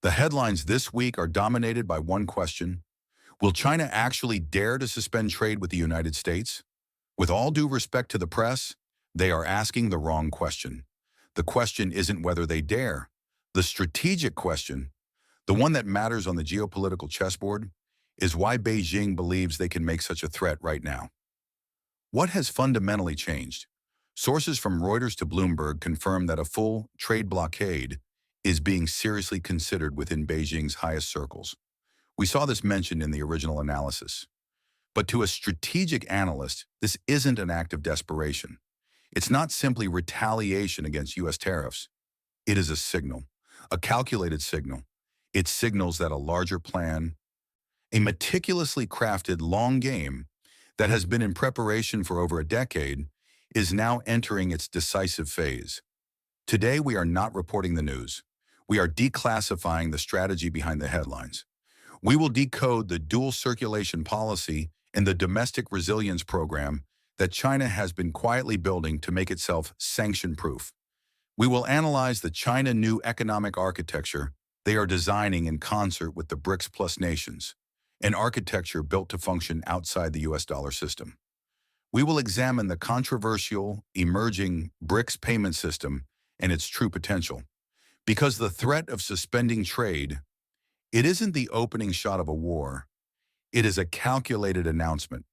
The headlines this week are dominated by one question. Will China actually dare to suspend trade with the United States? With all due respect to the press, they are asking the wrong question. The question isn't whether they dare. The strategic question, the one that matters on the geopolitical chessboard, is why Beijing believes they can make such a threat right now. What has fundamentally changed? Sources from Reuters to Bloomberg confirm that a full trade blockade is being seriously considered within Beijing's highest circles. We saw this mentioned in the original analysis. But to a strategic analyst, this isn't an act of desperation. It's not simply retaliation against U.S. tariffs. It is a signal, a calculated signal. It signals that a larger plan, a meticulously crafted long game that has been in preparation for over a decade, is now entering its decisive phase. Today, we are not reporting the news. We are declassifying the strategy behind the headlines. We will decode the dual circulation policy and the domestic resilience program that China has been quietly building to make itself sanction-proof. We will analyze the China new economic architecture they are designing in concert with the BRICS plus nations, an architecture built to function outside the US dollar system. We will examine the controversial, emerging BRICS payment system and its true potential. Because the threat of suspending trade, it isn't the opening shot of a war. It is a calculated announcement.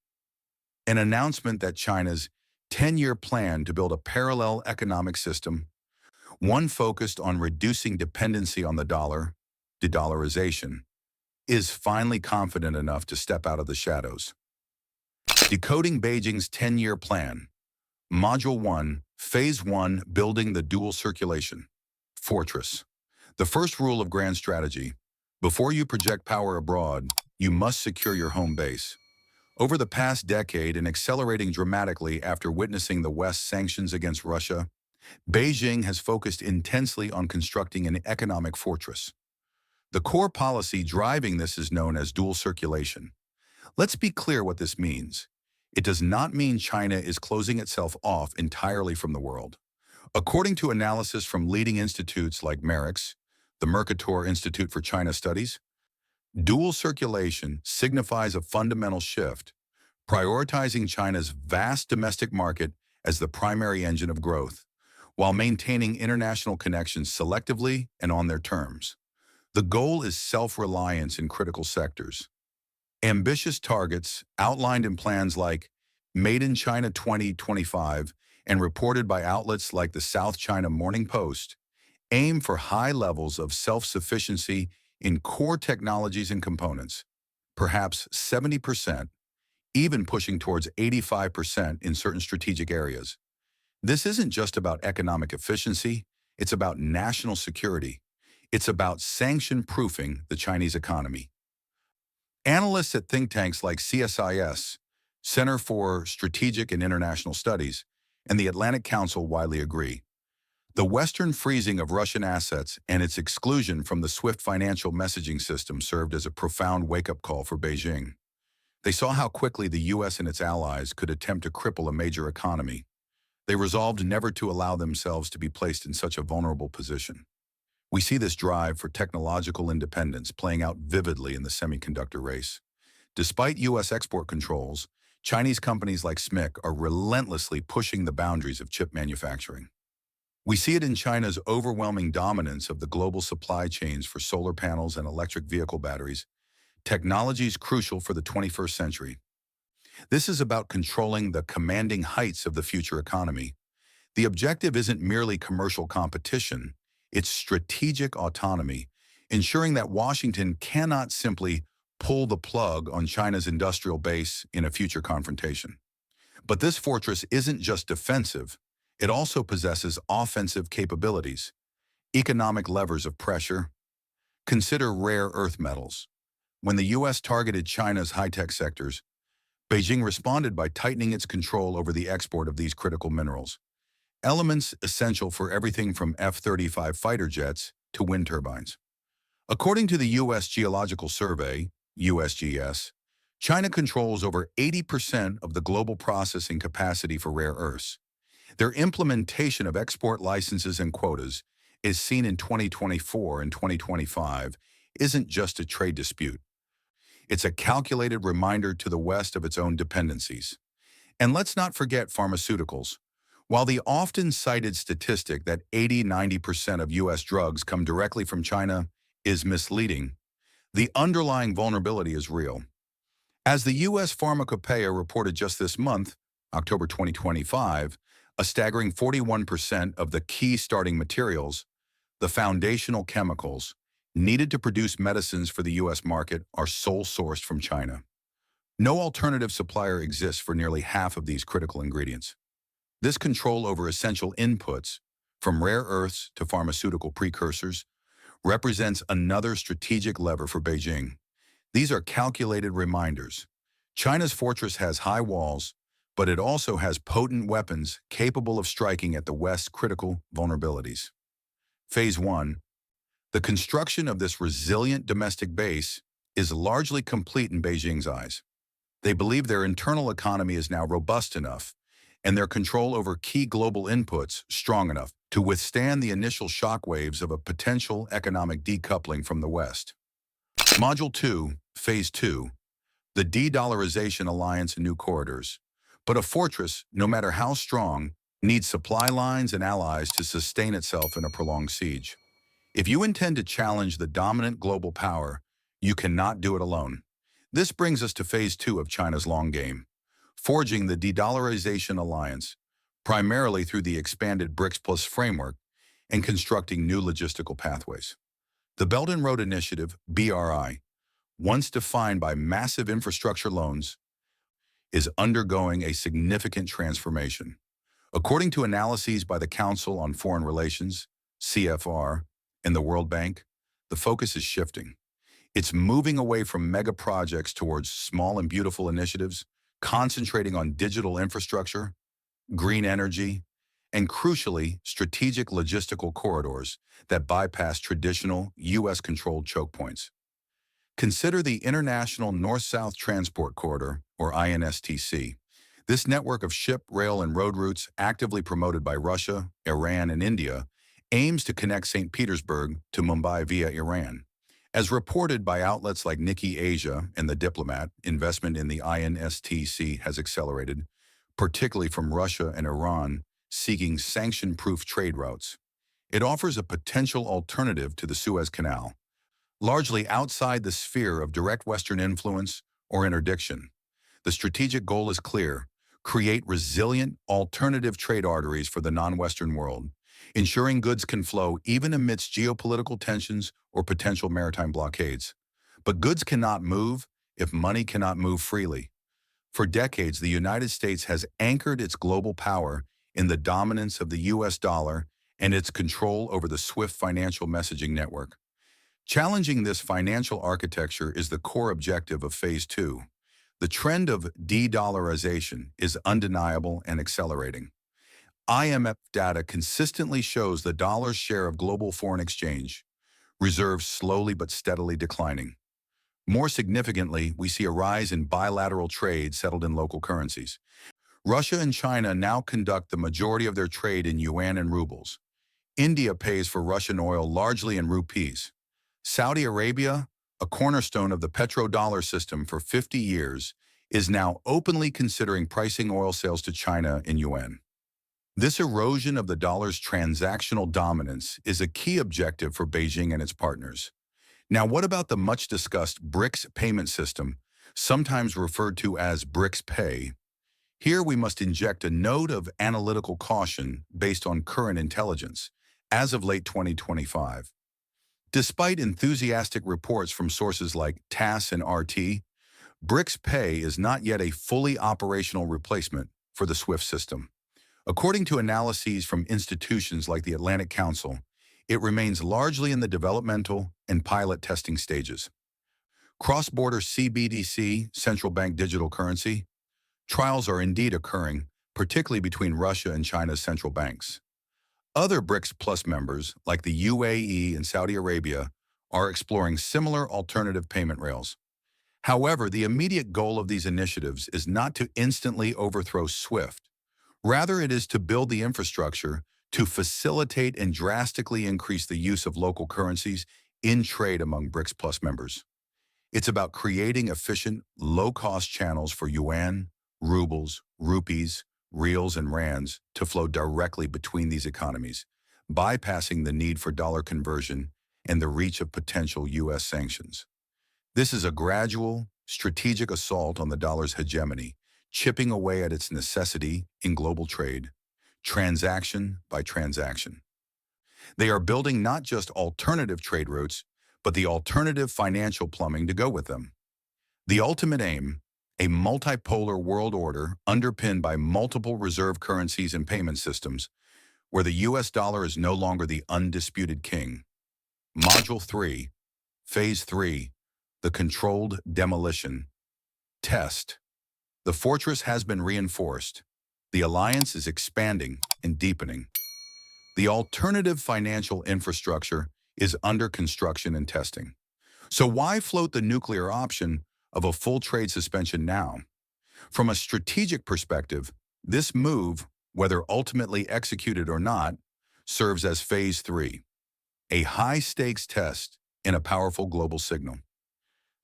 An announcement that China's 10-year plan to build a parallel economic system, one focused on reducing dependency on the dollar, de-dollarization, is finally confident enough to step out of the shadows. Decoding Beijing's 10-year plan. Module 1, Phase 1, Building the Dual Circulation. Fortress. The first rule of grand strategy. Before you project power abroad, you must secure your home base. Over the past decade and accelerating dramatically after witnessing the West's sanctions against Russia, Beijing has focused intensely on constructing an economic fortress. The core policy driving this is known as dual circulation. Let's be clear what this means. It does not mean China is closing itself off entirely from the world. According to analysis from leading institutes like MERICS, the Mercator Institute for China Studies, dual circulation signifies a fundamental shift, prioritizing China's vast domestic market as the primary engine of growth, while maintaining international connections selectively and on their terms. The goal is self-reliance in critical sectors. Ambitious targets outlined in plans like Made in China 2025 and reported by outlets like the South China Morning Post aim for high levels of self-sufficiency in core technologies and components, perhaps 70%, even pushing towards 85% in certain strategic areas. This isn't just about economic efficiency, it's about national security. It's about sanction-proofing the Chinese economy. Analysts at think tanks like CSIS, Center for Strategic and International Studies, and the Atlantic Council widely agree. The Western freezing of Russian assets and its exclusion from the SWIFT financial messaging system served as a profound wake-up call for Beijing. They saw how quickly the U.S. and its allies could attempt to cripple a major economy. They resolved never to allow themselves to be placed in such a vulnerable position. We see this drive for technological independence playing out vividly in the semiconductor race. Despite U.S. export controls, Chinese companies like SMIC are relentlessly pushing the boundaries of chip manufacturing. We see it in China's overwhelming dominance of the global supply chains for solar panels and electric vehicle batteries, technologies crucial for the 21st century. This is about controlling the commanding heights of the future economy. The objective isn't merely commercial competition, it's strategic autonomy, ensuring that Washington cannot simply pull the plug on China's industrial base in a future confrontation. But this fortress isn't just defensive, it also possesses offensive capabilities, economic levers of pressure. Consider rare earth metals. When the U.S. targeted China's high-tech sectors, Beijing responded by tightening its control over the export of these critical minerals, elements essential for everything from F-35 fighter jets to wind turbines. According to the U.S. Geological Survey, USGS, China controls over 80% of the global processing capacity for rare earths. Their implementation of export licenses and quotas is seen in 2024 and 2025 isn't just a trade dispute. It's a calculated reminder to the West of its own dependencies. And let's not forget pharmaceuticals. While the often cited statistic that 80–90% of U.S. drugs come directly from China is misleading, the underlying vulnerability is real. As the U.S. Pharmacopeia reported just this month, October 2025, a staggering 41% of the key starting materials, the foundational chemicals, needed to produce medicines for the U.S. market are sole-sourced from China. No alternative supplier exists for nearly half of these critical ingredients. This control over essential inputs, from rare earths to pharmaceutical precursors, represents another strategic lever for Beijing. These are calculated reminders. China's fortress has high walls, but it also has potent weapons capable of striking at the West's critical vulnerabilities. Phase 1. The construction of this resilient domestic base is largely complete in Beijing's eyes. They believe their internal economy is now robust enough, and their control over key global inputs strong enough to withstand the initial shockwaves of a potential economic decoupling from the West. Module 2, Phase 2, the De-dollarization alliance and new corridors. But a fortress, no matter how strong, needs supply lines and allies to sustain itself in a prolonged siege. If you intend to challenge the dominant global power, you cannot do it alone. This brings us to Phase 2 of China's long game, forging the De-dollarization alliance, primarily through the expanded BRICS Plus framework and constructing new logistical pathways. The Belt and Road Initiative, BRI, once defined by massive infrastructure loans, is undergoing a significant transformation. According to analyses by the Council on Foreign Relations, CFR, and the World Bank, the focus is shifting. It's moving away from mega projects towards small and beautiful initiatives, concentrating on digital infrastructure, green energy, and crucially, strategic logistical corridors that bypass traditional U.S.-controlled choke points. Consider the International North-South Transport Corridor, or INSTC. This network of ship, rail, and road routes, actively promoted by Russia, Iran, and India, aims to connect St. Petersburg to Mumbai via Iran. As reported by outlets like Nikkei Asia and The Diplomat, investment in the INSTC has accelerated, particularly from Russia and Iran seeking sanction-proof trade routes. It offers a potential alternative to the Suez Canal, largely outside the sphere of direct Western influence or interdiction. The strategic goal is clear: create resilient, alternative trade arteries for the non-Western world, ensuring goods can flow even amidst geopolitical tensions or potential maritime blockades. But goods cannot move if money cannot move freely. For decades, the United States has anchored its global power in the dominance of the U.S. dollar and its control over the SWIFT financial messaging network. Challenging this financial architecture is the core objective of Phase 2. The trend of de-dollarization is undeniable and accelerating. IMF data consistently shows the dollar's share of global foreign exchange reserves slowly but steadily declining. More significantly, we see a rise in bilateral trade settled in local currencies. Russia and China now conduct the majority of their trade in yuan and rubles. India pays for Russian oil largely in rupees. Saudi Arabia, a cornerstone of the petrodollar system for 50 years, is now openly considering pricing oil sales to China in yuan. This erosion of the dollar's transactional dominance is a key objective for Beijing and its partners. Now, what about the much-discussed BRICS payment system, sometimes referred to as BRICS Pay? Here we must inject a note of analytical caution based on current intelligence, as of late 2025. Despite enthusiastic reports from sources like TASS and RT, BRICS Pay is not yet a fully operational replacement for the SWIFT system. According to analyses from institutions like the Atlantic Council, it remains largely in the developmental and pilot testing stages. Cross-border CBDC, central bank digital currency, trials are indeed occurring, particularly between Russia and China's central banks. Other BRICS Plus members, like the UAE and Saudi Arabia, are exploring similar alternative payment rails. However, the immediate goal of these initiatives is not to instantly overthrow SWIFT. Rather, it is to build the infrastructure to facilitate and drastically increase the use of local currencies in trade among BRICS Plus members. It's about creating efficient, low-cost channels for yuan, rubles, rupees, reals, and rands to flow directly between these economies, bypassing the need for dollar conversion and the reach of potential U.S. sanctions. This is a gradual, strategic assault on the dollar's hegemony, chipping away at its necessity in global trade, transaction by transaction. They are building not just alternative trade routes, but the alternative financial plumbing to go with them. The ultimate aim, a multipolar world order underpinned by multiple reserve currencies and payment systems, where the US dollar is no longer the undisputed king. Module 3, Phase 3, the controlled demolition. Test. The fortress has been reinforced. The alliance is expanding and deepening. The alternative financial infrastructure is under construction and testing. So why float the nuclear option of a full trade suspension now? From a strategic perspective, this move, whether ultimately executed or not, serves as Phase 3, a high-stakes test in a powerful global signal.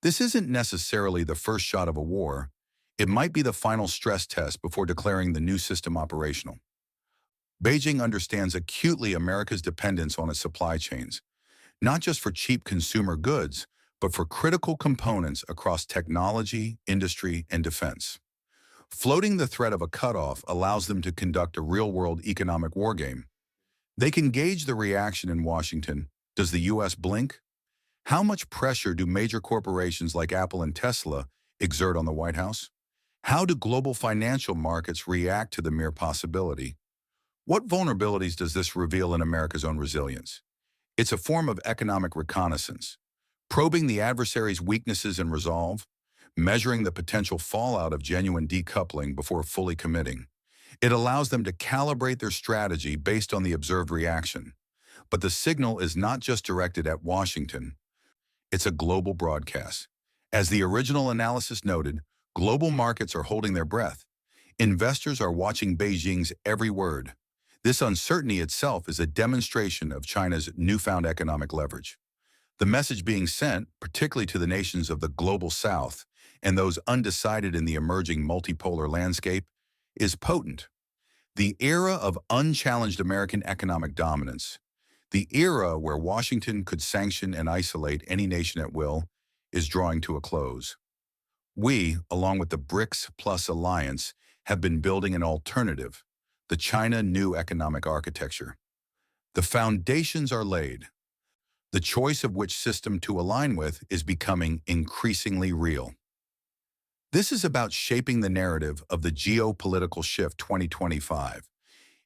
This isn't necessarily the first shot of a war. It might be the final stress test before declaring the new system operational. Beijing understands acutely America's dependence on its supply chains, not just for cheap consumer goods, but for critical components across technology, industry, and defense. Floating the threat of a cutoff allows them to conduct a real-world economic wargame. They can gauge the reaction in Washington. Does the U.S. blink? How much pressure do major corporations like Apple and Tesla exert on the White House? How do global financial markets react to the mere possibility? What vulnerabilities does this reveal in America's own resilience? It's a form of economic reconnaissance, probing the adversary's weaknesses and resolve, measuring the potential fallout of genuine decoupling before fully committing. It allows them to calibrate their strategy based on the observed reaction. But the signal is not just directed at Washington. It's a global broadcast. As the original analysis noted, global markets are holding their breath. Investors are watching Beijing's every word. This uncertainty itself is a demonstration of China's newfound economic leverage. The message being sent, particularly to the nations of the global South and those undecided in the emerging multipolar landscape, is potent. The era of unchallenged American economic dominance, the era where Washington could sanction and isolate any nation at will, is drawing to a close. We, along with the BRICS Plus alliance, have been building an alternative, the China New Economic Architecture. The foundations are laid. The choice of which system to align with is becoming increasingly real. This is about shaping the narrative of the geopolitical shift 2025.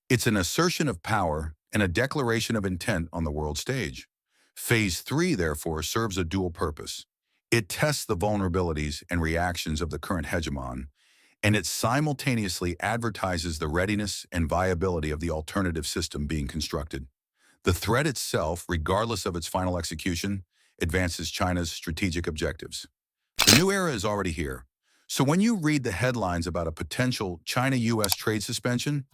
It's an assertion of power and a declaration of intent on the world stage. Phase 3, therefore, serves a dual purpose. It tests the vulnerabilities and reactions of the current hegemon, and it simultaneously advertises the readiness and viability of the alternative system being constructed. The threat itself, regardless of its final execution, advances China's strategic objectives. The new era is already here. So when you read the headlines about a potential China-US trade suspension,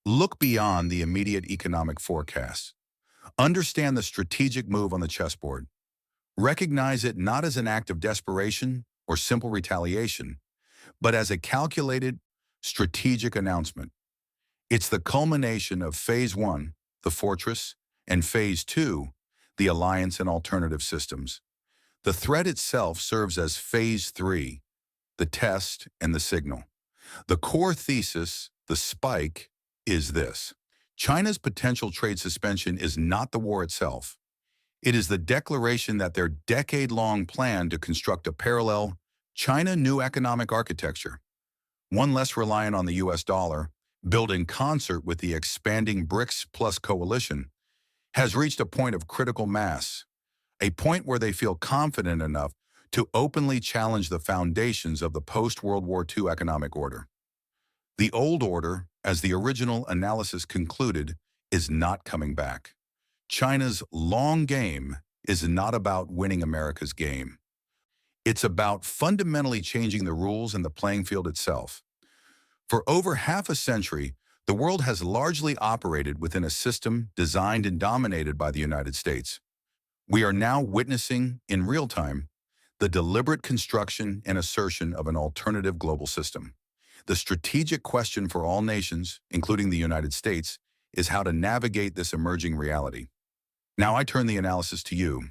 look beyond the immediate economic forecasts. Understand the strategic move on the chessboard. Recognize it not as an act of desperation or simple retaliation, but as a calculated, strategic announcement. It's the culmination of Phase 1, the fortress, and Phase 2, the alliance and alternative systems. The threat itself serves as Phase 3, the test and the signal. The core thesis, the spike, is this. China's potential trade suspension is not the war itself. It is the declaration that their decade-long plan to construct a parallel China New Economic Architecture, one less reliant on the US dollar, built in concert with the expanding BRICS Plus coalition, has reached a point of critical mass, a point where they feel confident enough to openly challenge the foundations of the post-World War II economic order. The old order, as the original analysis concluded, is not coming back. China's long game is not about winning America's game. It's about fundamentally changing the rules and the playing field itself. For over half a century, The world has largely operated within a system designed and dominated by the United States. We are now witnessing, in real time, the deliberate construction and assertion of an alternative global system. The strategic question for all nations, including the United States, is how to navigate this emerging reality. Now I turn the analysis to you.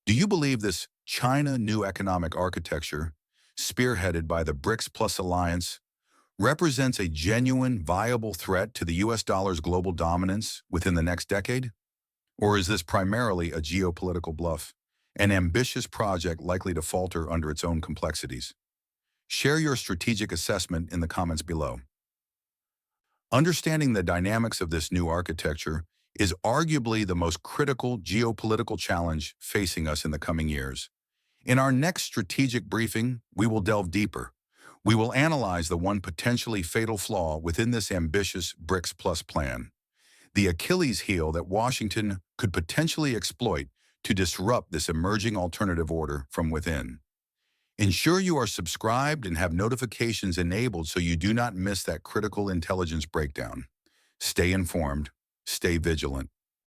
Do you believe this China new economic architecture, spearheaded by the BRICS Plus alliance, represents a genuine, viable threat to the US dollar's global dominance within the next decade? Or is this primarily a geopolitical bluff, an ambitious project likely to falter under its own complexities? Share your strategic assessment in the comments below. Understanding the dynamics of this new architecture is arguably the most critical geopolitical challenge facing us in the coming years. In our next strategic briefing, we will delve deeper. We will analyze the one potentially fatal flaw within this ambitious BRICS Plus plan, the Achilles heel that Washington could potentially exploit to disrupt this emerging alternative order from within. Ensure you are subscribed and have notifications enabled so you do not miss that critical intelligence breakdown. Stay informed, stay vigilant.